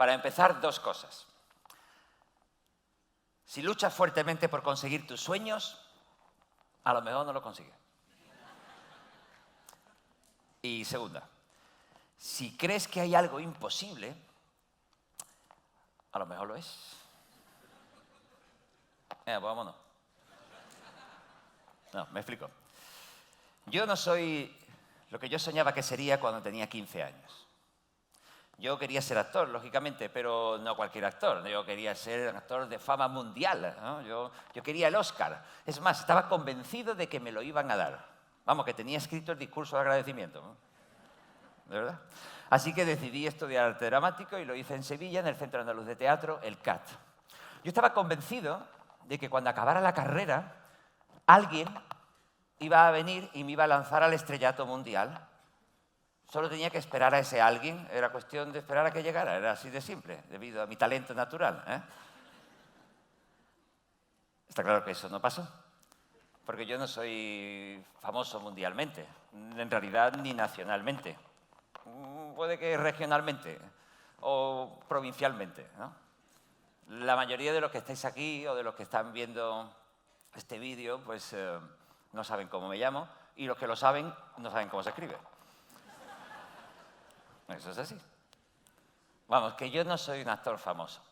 Para empezar, dos cosas. Si luchas fuertemente por conseguir tus sueños, a lo mejor no lo consigues. Y segunda, si crees que hay algo imposible, a lo mejor lo es. Pues vámonos. No, me explico. Yo no soy lo que yo soñaba que sería cuando tenía 15 años. Yo quería ser actor, lógicamente, pero no cualquier actor. Yo quería ser un actor de fama mundial, ¿no? Yo quería el Oscar. Es más, estaba convencido de que me lo iban a dar. Vamos, que tenía escrito el discurso de agradecimiento, ¿no? ¿De verdad? Así que decidí estudiar arte dramático y lo hice en Sevilla, en el Centro Andaluz de Teatro, el CAT. Yo estaba convencido de que cuando acabara la carrera, alguien iba a venir y me iba a lanzar al estrellato mundial. Solo tenía que esperar a ese alguien, era cuestión de esperar a que llegara, era así de simple, debido a mi talento natural, ¿eh? Está claro que eso no pasó, porque yo no soy famoso mundialmente, en realidad ni nacionalmente, puede que regionalmente o provincialmente, ¿no? La mayoría de los que estáis aquí o de los que están viendo este vídeo, pues no saben cómo me llamo, y los que lo saben no saben cómo se escribe. Eso es así. Vamos, que yo no soy un actor famoso.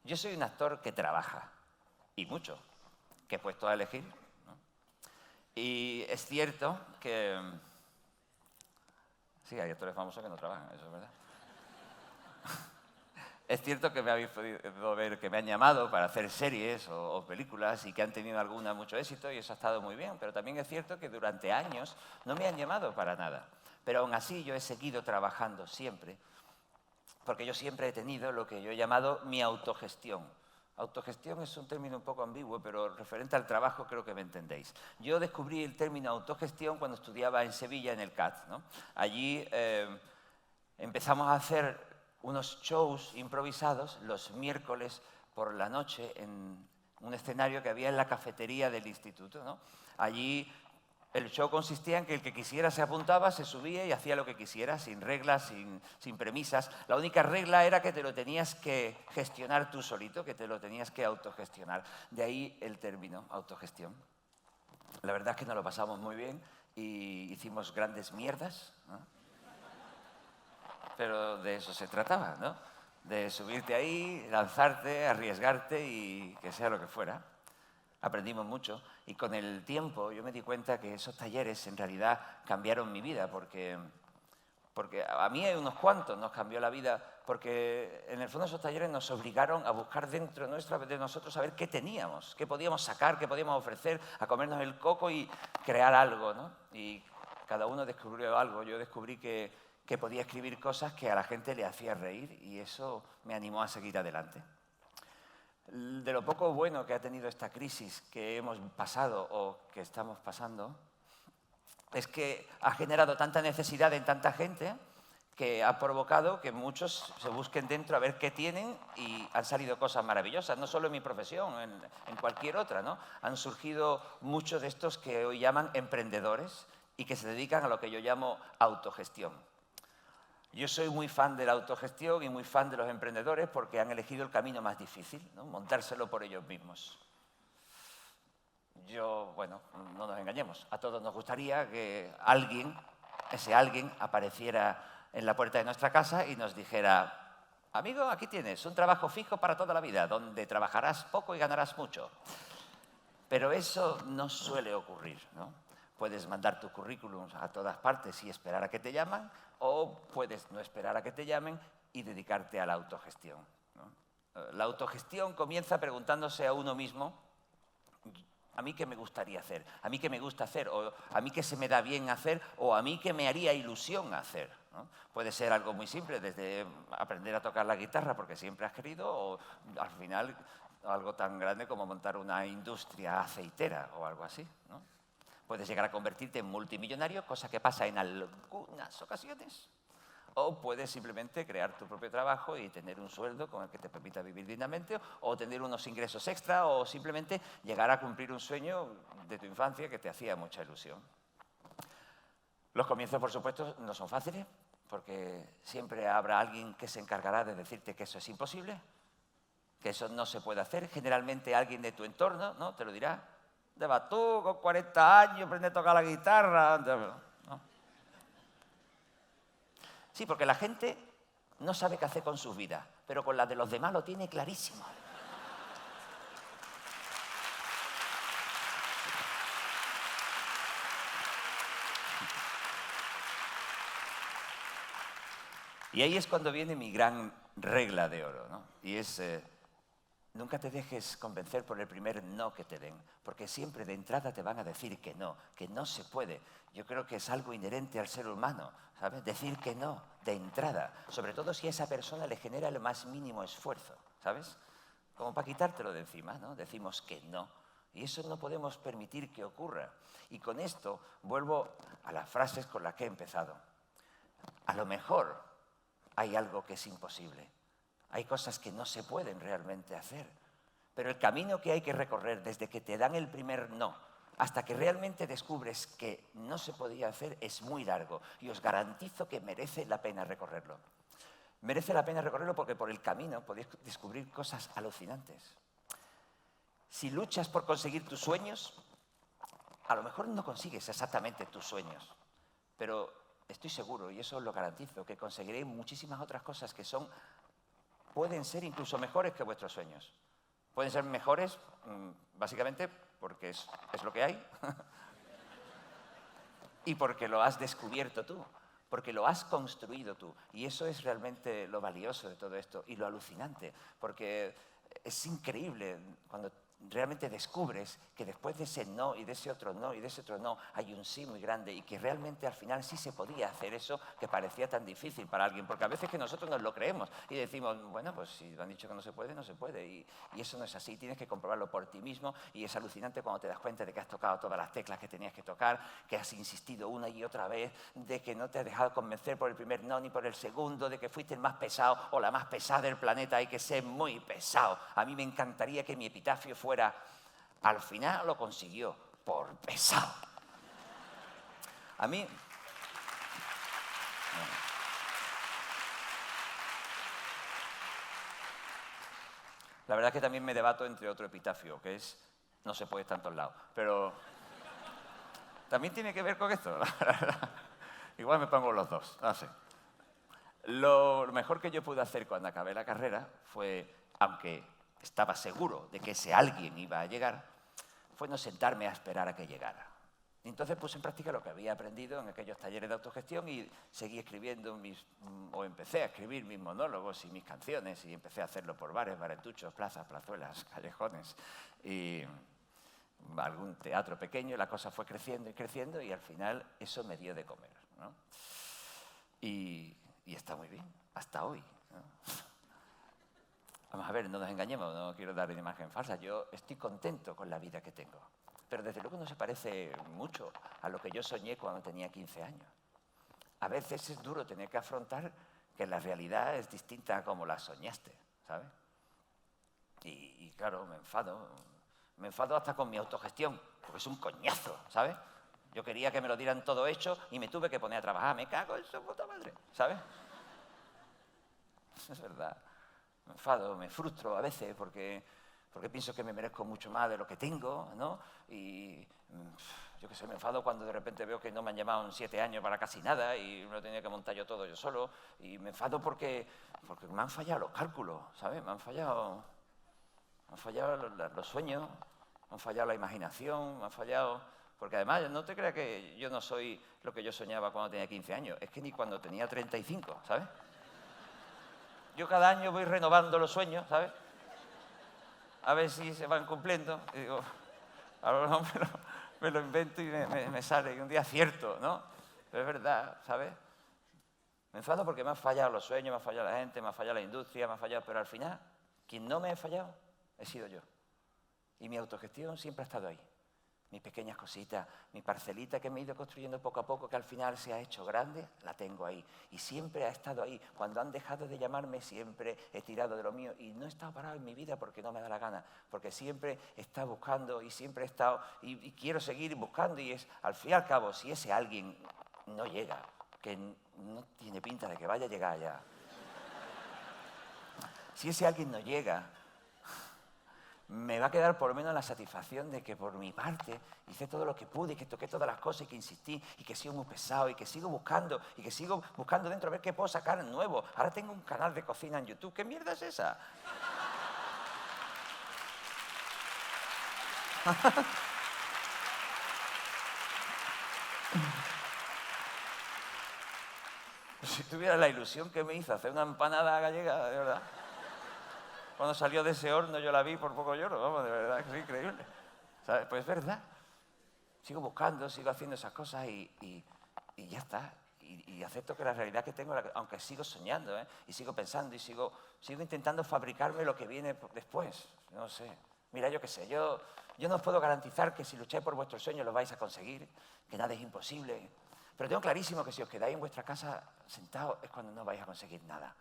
Yo soy un actor que trabaja, y mucho, que he puesto a elegir, ¿no? Y es cierto que... Sí, hay actores famosos que no trabajan, eso es verdad. Es cierto que me habéis podido ver que me han llamado para hacer series o películas y que han tenido alguna mucho éxito y eso ha estado muy bien, pero también es cierto que durante años no me han llamado para nada. Pero aún así yo he seguido trabajando siempre, porque yo siempre he tenido lo que yo he llamado mi autogestión. Autogestión es un término un poco ambiguo, pero referente al trabajo creo que me entendéis. Yo descubrí el término autogestión cuando estudiaba en Sevilla en el CAT, ¿no? Allí empezamos a hacer unos shows improvisados los miércoles por la noche en un escenario que había en la cafetería del instituto, ¿no? Allí el show consistía en que el que quisiera se apuntaba, se subía y hacía lo que quisiera, sin reglas, sin premisas. La única regla era que te lo tenías que gestionar tú solito, que te lo tenías que autogestionar. De ahí el término autogestión. La verdad es que nos lo pasamos muy bien y hicimos grandes mierdas, ¿no? Pero de eso se trataba, ¿no? De subirte ahí, lanzarte, arriesgarte y que sea lo que fuera. Aprendimos mucho y con el tiempo yo me di cuenta que esos talleres en realidad cambiaron mi vida porque a mí hay unos cuantos nos cambió la vida porque en el fondo esos talleres nos obligaron a buscar dentro de nosotros a ver qué teníamos, qué podíamos sacar, qué podíamos ofrecer, a comernos el coco y crear algo, ¿no? Y cada uno descubrió algo. Yo descubrí que podía escribir cosas que a la gente le hacía reír y eso me animó a seguir adelante. De lo poco bueno que ha tenido esta crisis que hemos pasado o que estamos pasando es que ha generado tanta necesidad en tanta gente que ha provocado que muchos se busquen dentro a ver qué tienen y han salido cosas maravillosas, no solo en mi profesión, en cualquier otra, ¿no? Han surgido muchos de estos que hoy llaman emprendedores y que se dedican a lo que yo llamo autogestión. Yo soy muy fan de la autogestión y muy fan de los emprendedores porque han elegido el camino más difícil, ¿no? Montárselo por ellos mismos. Bueno, no nos engañemos. A todos nos gustaría que ese alguien, apareciera en la puerta de nuestra casa y nos dijera: amigo, aquí tienes un trabajo fijo para toda la vida, donde trabajarás poco y ganarás mucho. Pero eso no suele ocurrir, ¿no? Puedes mandar tu currículum a todas partes y esperar a que te llaman, o puedes no esperar a que te llamen y dedicarte a la autogestión, ¿no? La autogestión comienza preguntándose a uno mismo: ¿a mí qué me gustaría hacer? ¿A mí qué me gusta hacer? ¿O a mí qué se me da bien hacer? ¿O a mí qué me haría ilusión hacer? ¿No? Puede ser algo muy simple, desde aprender a tocar la guitarra porque siempre has querido, o al final algo tan grande como montar una industria aceitera o algo así, ¿no? Puedes llegar a convertirte en multimillonario, cosa que pasa en algunas ocasiones. O puedes simplemente crear tu propio trabajo y tener un sueldo con el que te permita vivir dignamente, o tener unos ingresos extra, o simplemente llegar a cumplir un sueño de tu infancia que te hacía mucha ilusión. Los comienzos, por supuesto, no son fáciles. porque siempre habrá alguien que se encargará de decirte que eso es imposible, que eso no se puede hacer. Generalmente alguien de tu entorno, ¿no?, te lo dirá. ¿Dónde vas tú con 40 años, aprende a tocar la guitarra? ¿No? Sí, porque la gente no sabe qué hacer con sus vidas, pero con las de los demás lo tiene clarísimo. Y ahí es cuando viene mi gran regla de oro, ¿no? Y es, nunca te dejes convencer por el primer no que te den, porque siempre de entrada te van a decir que no se puede. Yo creo que es algo inherente al ser humano, ¿sabes? Decir que no, de entrada, sobre todo si a esa persona le genera el más mínimo esfuerzo, ¿sabes? Como para quitártelo de encima, ¿no? Decimos que no. Y eso no podemos permitir que ocurra. Y con esto vuelvo a las frases con las que he empezado. A lo mejor hay algo que es imposible. Hay cosas que no se pueden realmente hacer. Pero el camino que hay que recorrer desde que te dan el primer no hasta que realmente descubres que no se podía hacer es muy largo. Y os garantizo que merece la pena recorrerlo. Merece la pena recorrerlo porque por el camino podéis descubrir cosas alucinantes. Si luchas por conseguir tus sueños, a lo mejor no consigues exactamente tus sueños, pero estoy seguro, y eso os lo garantizo, que conseguiréis muchísimas otras cosas que pueden ser incluso mejores que vuestros sueños. Pueden ser mejores, básicamente, porque es lo que hay, y porque lo has descubierto tú, porque lo has construido tú. Y eso es realmente lo valioso de todo esto, y lo alucinante, porque es increíble cuando realmente descubres que después de ese no y de ese otro no y de ese otro no hay un sí muy grande y que realmente al final sí se podía hacer eso que parecía tan difícil para alguien, porque a veces que nosotros nos lo creemos y decimos, bueno, pues si han dicho que no se puede, no se puede, y eso no es así, tienes que comprobarlo por ti mismo, y es alucinante cuando te das cuenta de que has tocado todas las teclas que tenías que tocar, que has insistido una y otra vez, de que no te has dejado convencer por el primer no ni por el segundo, de que fuiste el más pesado o la más pesada del planeta. Hay que ser muy pesado. A mí me encantaría que mi epitafio fuera: al final lo consiguió, por pesado. A mí... La verdad es que también me debato entre otro epitafio, que es: no se puede estar en todos lados. Pero también tiene que ver con esto. Igual me pongo los dos, no sé. Lo mejor que yo pude hacer cuando acabé la carrera fue, aunque estaba seguro de que ese alguien iba a llegar, fue no sentarme a esperar a que llegara. Y entonces puse en práctica lo que había aprendido en aquellos talleres de autogestión y seguí escribiendo o empecé a escribir mis monólogos y mis canciones, y empecé a hacerlo por bares, baretuchos, plazas, plazuelas, callejones y algún teatro pequeño. La cosa fue creciendo y creciendo y al final eso me dio de comer, ¿no? Y está muy bien, hasta hoy, ¿no? Vamos a ver, no nos engañemos, no quiero dar una imagen falsa. Yo estoy contento con la vida que tengo, pero desde luego no se parece mucho a lo que yo soñé cuando tenía 15 años. A veces es duro tener que afrontar que la realidad es distinta a como la soñaste, ¿sabes? Y claro, me enfado hasta con mi autogestión, porque es un coñazo, ¿sabes? Yo quería que me lo dieran todo hecho y me tuve que poner a trabajar. Me cago en su puta madre, ¿sabes? Es verdad. Me enfado, me frustro a veces porque pienso que me merezco mucho más de lo que tengo, ¿no? Y yo qué sé, me enfado cuando de repente veo que no me han llamado en 7 años para casi nada y me lo tenía que montar yo todo yo solo. Y me enfado porque me han fallado los cálculos, ¿sabes? Me han fallado los sueños, me han fallado la imaginación, me han fallado... Porque además, no te creas que yo no soy lo que yo soñaba cuando tenía 15 años, es que ni cuando tenía 35, ¿sabes? Yo cada año voy renovando los sueños, ¿sabes? A ver si se van cumpliendo. Y digo, a lo mejor me lo invento y me sale, y un día acierto, ¿no? Pero es verdad, ¿sabes? Me enfado porque me han fallado los sueños, me ha fallado la gente, me ha fallado la industria, me ha fallado... Pero al final, quien no me ha fallado, he sido yo. Y mi autogestión siempre ha estado ahí. Mis pequeñas cositas, mi parcelita que me he ido construyendo poco a poco, que al final se ha hecho grande, la tengo ahí. Y siempre ha estado ahí. Cuando han dejado de llamarme, siempre he tirado de lo mío. Y no he estado parado en mi vida porque no me da la gana. Porque siempre he estado buscando y siempre he estado... Y quiero seguir buscando. Y es, al fin y al cabo, si ese alguien no llega, que no tiene pinta de que vaya a llegar allá. Si ese alguien no llega, me va a quedar por lo menos la satisfacción de que por mi parte hice todo lo que pude y que toqué todas las cosas y que insistí y que sigo muy pesado y que sigo buscando dentro a ver qué puedo sacar nuevo. Ahora tengo un canal de cocina en YouTube. ¿Qué mierda es esa? Si tuviera la ilusión que me hizo hacer una empanada gallega, de verdad. Cuando salió de ese horno yo la vi, por poco lloro, vamos, de verdad, es increíble. ¿Sabes? Pues es verdad. Sigo buscando, sigo haciendo esas cosas y ya está. Y acepto que la realidad que tengo, aunque sigo soñando, y sigo pensando y sigo intentando fabricarme lo que viene después. No sé. Mira, yo qué sé, yo no os puedo garantizar que si lucháis por vuestros sueños los vais a conseguir, que nada es imposible. Pero tengo clarísimo que si os quedáis en vuestra casa sentados es cuando no vais a conseguir nada.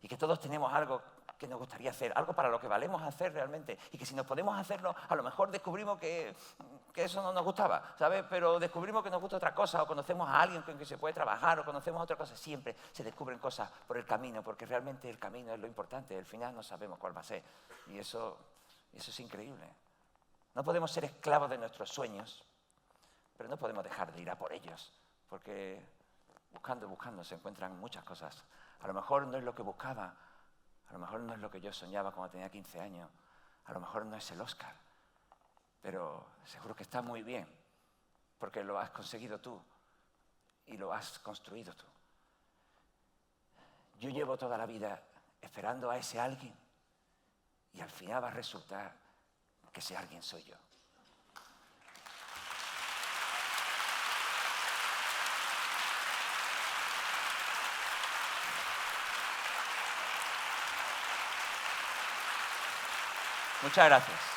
Y que todos tenemos algo que nos gustaría hacer, algo para lo que valemos hacer realmente. Y que si nos podemos hacerlo, a lo mejor descubrimos que eso no nos gustaba, ¿sabes? Pero descubrimos que nos gusta otra cosa, o conocemos a alguien con quien se puede trabajar, o conocemos otra cosa. Siempre se descubren cosas por el camino, porque realmente el camino es lo importante. Al final no sabemos cuál va a ser. Y eso es increíble. No podemos ser esclavos de nuestros sueños, pero no podemos dejar de ir a por ellos, porque buscando se encuentran muchas cosas. A lo mejor no es lo que buscaba, a lo mejor no es lo que yo soñaba cuando tenía 15 años, a lo mejor no es el Oscar, pero seguro que está muy bien, porque lo has conseguido tú y lo has construido tú. Yo llevo toda la vida esperando a ese alguien y al final va a resultar que ese alguien soy yo. Muchas gracias.